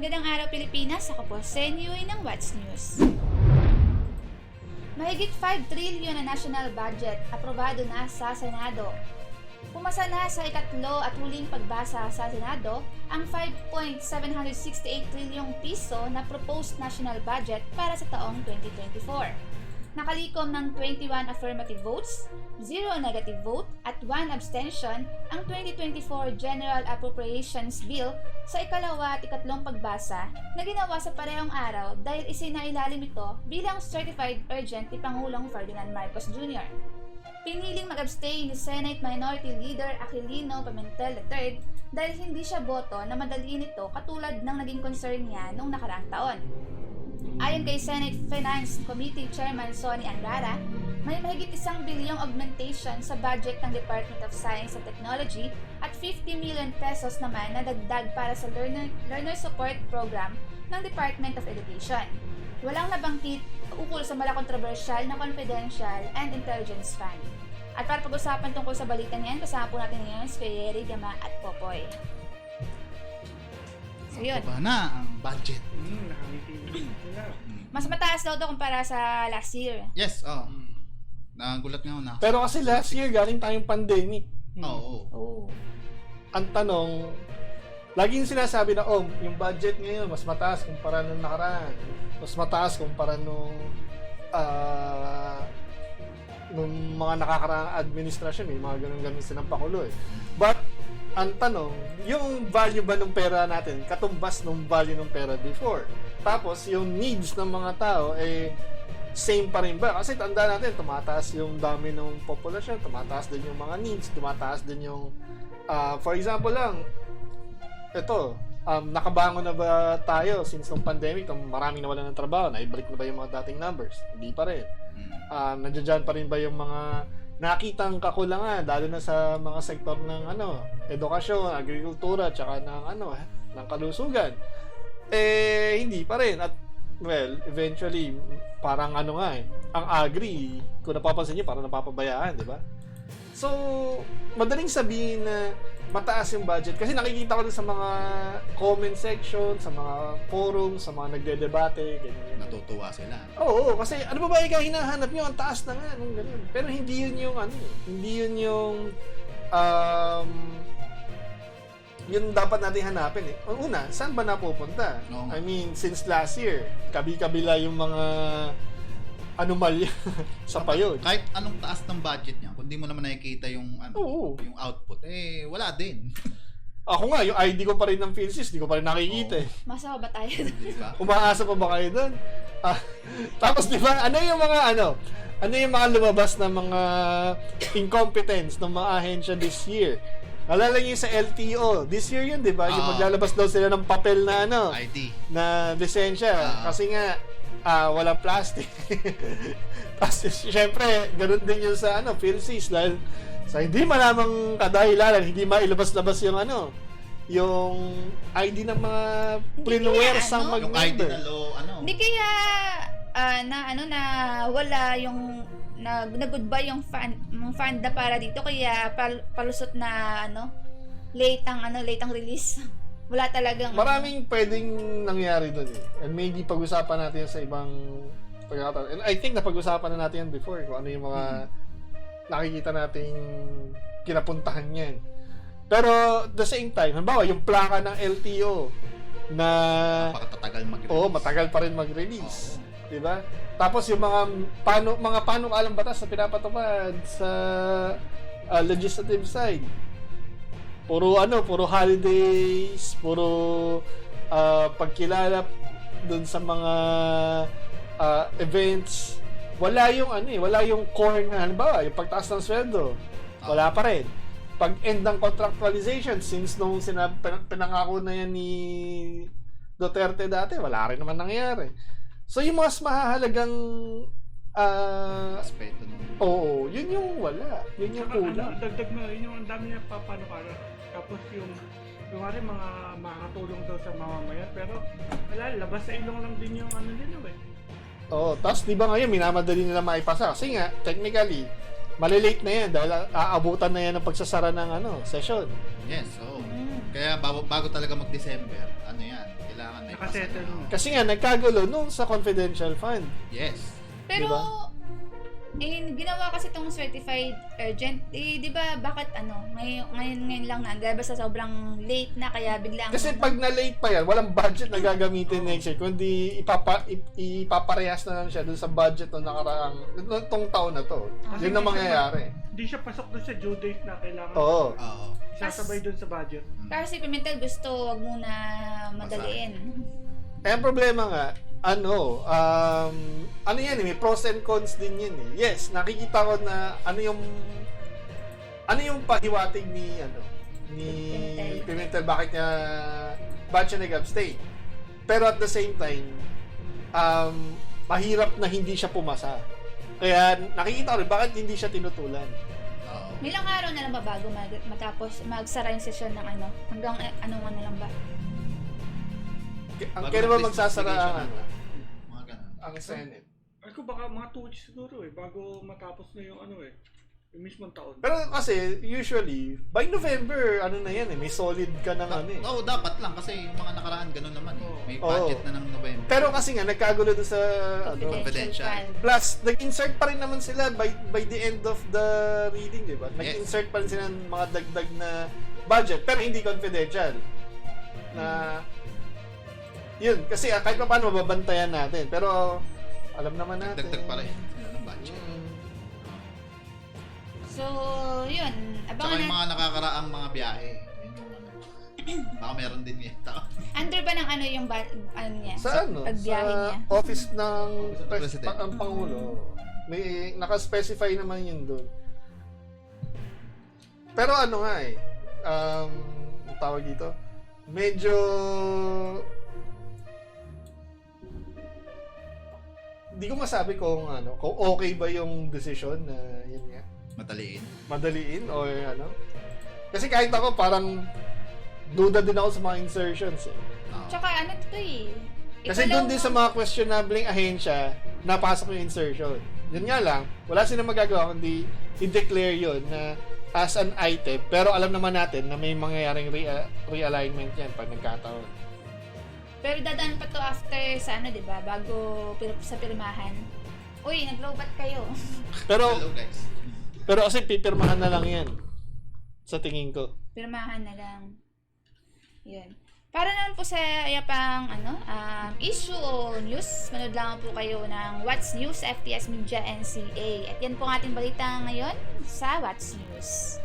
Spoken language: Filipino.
Magandang araw Pilipinas, ako po Senyoy ng What's News. Mahigit 5 trillion na national budget aprobado na sa Senado. Pumasa na sa ikatlo at huling pagbasa sa Senado ang 5.768 trilyong piso na proposed national budget para sa taong 2024. Nakalikom ng 21 affirmative votes, 0 negative vote at 1 abstention ang 2024 General Appropriations Bill sa ikalawa at ikatlong pagbasa na ginawa sa parehong araw dahil isinailalim ito bilang certified urgent ni Pangulong Ferdinand Marcos Jr. Piniling mag-abstain ni Senate Minority Leader Aquilino Pimentel III dahil hindi siya boto na madaliin ito katulad ng naging concern niya noong nakaraang taon. Ayon kay Senate Finance Committee Chairman Sonny Angara, may mahigit 1 bilyong augmentation sa budget ng Department of Science and Technology at 50 million pesos naman na dagdag para sa Learner Support Program ng Department of Education. Walang nabanggit ukol sa malakontrobersyal na Confidential and Intelligence Fund. At para pag-usapan tungkol sa balitang yan, kasama po natin ngayon si Yeri, Gama at Popoy. So yun. Baba na ang budget. Mas mataas daw ito kumpara sa last year. Yes, nagulat nga ako na. Pero kasi last year galing tayong pandemic. Oo. Oh. Ang tanong, laging sinasabi na, yung budget ngayon mas mataas kumpara nung nakaraan. Mas mataas kumpara nung mga nakakaraang administrasyon, may mga ganun-ganun silang pakulo eh. But, ang tanong, yung value ba ng pera natin katumbas ng value ng pera before? Tapos, yung needs ng mga tao, same pa rin ba? Kasi tanda natin, tumataas yung dami ng populasyon, tumataas din yung mga needs, tumataas din yung, for example lang, ito, nakabangon na ba tayo since nung pandemic, maraming nawalan ng trabaho, naibalik na ba yung mga dating numbers? Hindi pa rin. Nandiyan pa rin ba yung mga nakitang kakulangan, lalo na sa mga sektor ng edukasyon, agrikultura, tsaka ng kalusugan? Hindi pa rin. At well, eventually, parang ang agri, kung napapansin niyo, parang napapabayaan, di ba? So, madaling sabihin na mataas yung budget kasi nakikita ko din sa mga comment section, sa mga forum, sa mga nagdedebate, ganyan. Natutuwa sila. Oo, kasi ano ba ikaw hinahanap nyo? Ang taas na nga, nung ganyan. Pero hindi yun yung hindi yun yung yun dapat natin hanapin eh. Ang una, saan ba napupunta? Oo. I mean, since last year, kabi-kabila yung mga anomalya sa payod. Kahit anong taas ng budget niya, kung di mo naman nakikita yung Oo. yung output, wala din. Ako nga, yung ID ko pa rin ng PhilSys, di ko pa rin nakikita eh. Masama ba tayo? Di ba? Umaasa pa ba kayo doon? Tapos di ba, ano yung mga lumabas na mga incompetence ng mga ahensya this year? Alala niyo sa LTO, this year yun, di ba? Yung maglalabas daw sila ng papel na ID. na lisensya. Kasi nga, walang plastic. Tapos, syempre, ganun din yun sa PhilSys dahil sa hindi malamang kadahilanan, hindi mailabas-labas yung yung ID ng mga plinwersang Yung ID mag-member. na low, Hindi kaya na wala yung nag-goodbye yung fanda para dito kaya palusot na late ang release. Wala talagang Maraming pwedeng nangyari doon eh. And maybe pag-usapan natin yan sa ibang pagkakataon. And I think napag-usapan na natin yan before kung ano yung mga nakikita nating kinapuntahan niyan. Pero at the same time, halimbawa yung plaka ng LTO na napakatatagal mag-release. Oo, matagal pa rin mag-release. 'Di ba? Tapos yung mga panukalang batas na pinapatupad sa legislative side. Puro holidays, puro pagkilala doon sa mga events. Wala yung core na halimbawa, yung pagtaas ng sweldo. Wala pa rin. Pag-end ng contractualization, since nung pinangako na yan ni Duterte dati, wala rin naman nangyari. So yung mas mahahalagang aspeto nung yun yung wala. Yun yung kulang. Dagdag mo, yun yung ang dami niya papanukala. Tapos yung mga makakatulong daw sa mamamayan. Pero wala, labas sa ilong lang din yung nila eh. Tapos di ba ngayon minamadali nila maipasa kasi nga technically malilate na yan dahil aabutan na yan ng pagsasara ng session. Yes, Kaya bago talaga mag-December, yan, kailangan Nakasettle mo. Kasi nga, nagkagulo nung sa confidential fund. Yes. Pero, Diba? ginawa kasi itong certified urgent, di ba, bakit ngayon lang na, dahil ba sa sobrang late na, kaya biglang, Kasi pag na-late pa yan, walang budget na gagamitin next year, kundi ipaparehas na lang siya dun sa budget ng nakaraang, itong taon na to. Kasi Yun na hindi siya mangyayari. Hindi siya pasok doon sa due date na kailangan Oo. Oo. isasabay doon sa budget. kasi Pimentel gusto, wag muna madaliin. Eh, ang problema nga, ano yan may pros and cons din yan eh. Yes, nakikita ko na ano yung pahiwatig ni Pimentel bakit siya nag-abstain. Pero at the same time, mahirap na hindi siya pumasa. Kaya nakikita ko rin bakit hindi siya tinutulan. Oo. Ilang araw na lang ba bago matapos magsara yung session ng hanggang anong lang ba? Ang Bago kailan ba mag-investigation magsasara ang na. Mga ganun. ang Senate? Ako baka mga 2 weeks siguro bago matapos na yung yung mismong taon. Pero kasi usually by November na yan may solid ka ng Oo, dapat lang kasi yung mga nakaraan ganun naman eh. May Oo. budget na ng November. Pero kasi nga nagkagulo doon sa Confidential. fund. plus nag-insert pa rin naman sila by the end of the reading, di ba? Nag-insert pa rin sila ng mga dagdag na budget pero hindi confidential. Na yun, kasi kahit pa paano mababantayan natin. Pero alam naman natin. Dagdag pa rin ng budget. So, yun. Tsaka Abangan yung natin. mga nakakaraang mga biyahe. Yun yung baka meron din yan tao. Under ba ng yung niya? Sa Pagbiyahe sa niya? office ng President. ang Pangulo. May naka-specify naman yun doon. Pero nga ang tawag dito, medyo hindi ko masabi kung kung okay ba yung decision na yun nga, madaliin o kasi kahit ako parang duda din ako sa mga insertions eh. Oo. Tsaka to eh. Kasi doon din sa mga questionabling ahensya, napasok yung insertion. Yun nga lang, wala silang magagawa kundi i-declare yun na as an item, pero alam naman natin na may mangyayaring realignment yan pag nagkataon. Pero dadaan pa to after sa di ba? Bago sa pirmahan. Uy, nag-lowbat kayo. Pero Hello guys. kasi pipirmahan na lang yan. Sa tingin ko. Pirmahan na lang. Yun. Para naman po sa pang issue o news, manood lang po kayo ng What's News, FTS Media NCA. At yan po ang ating balita ngayon sa What's News.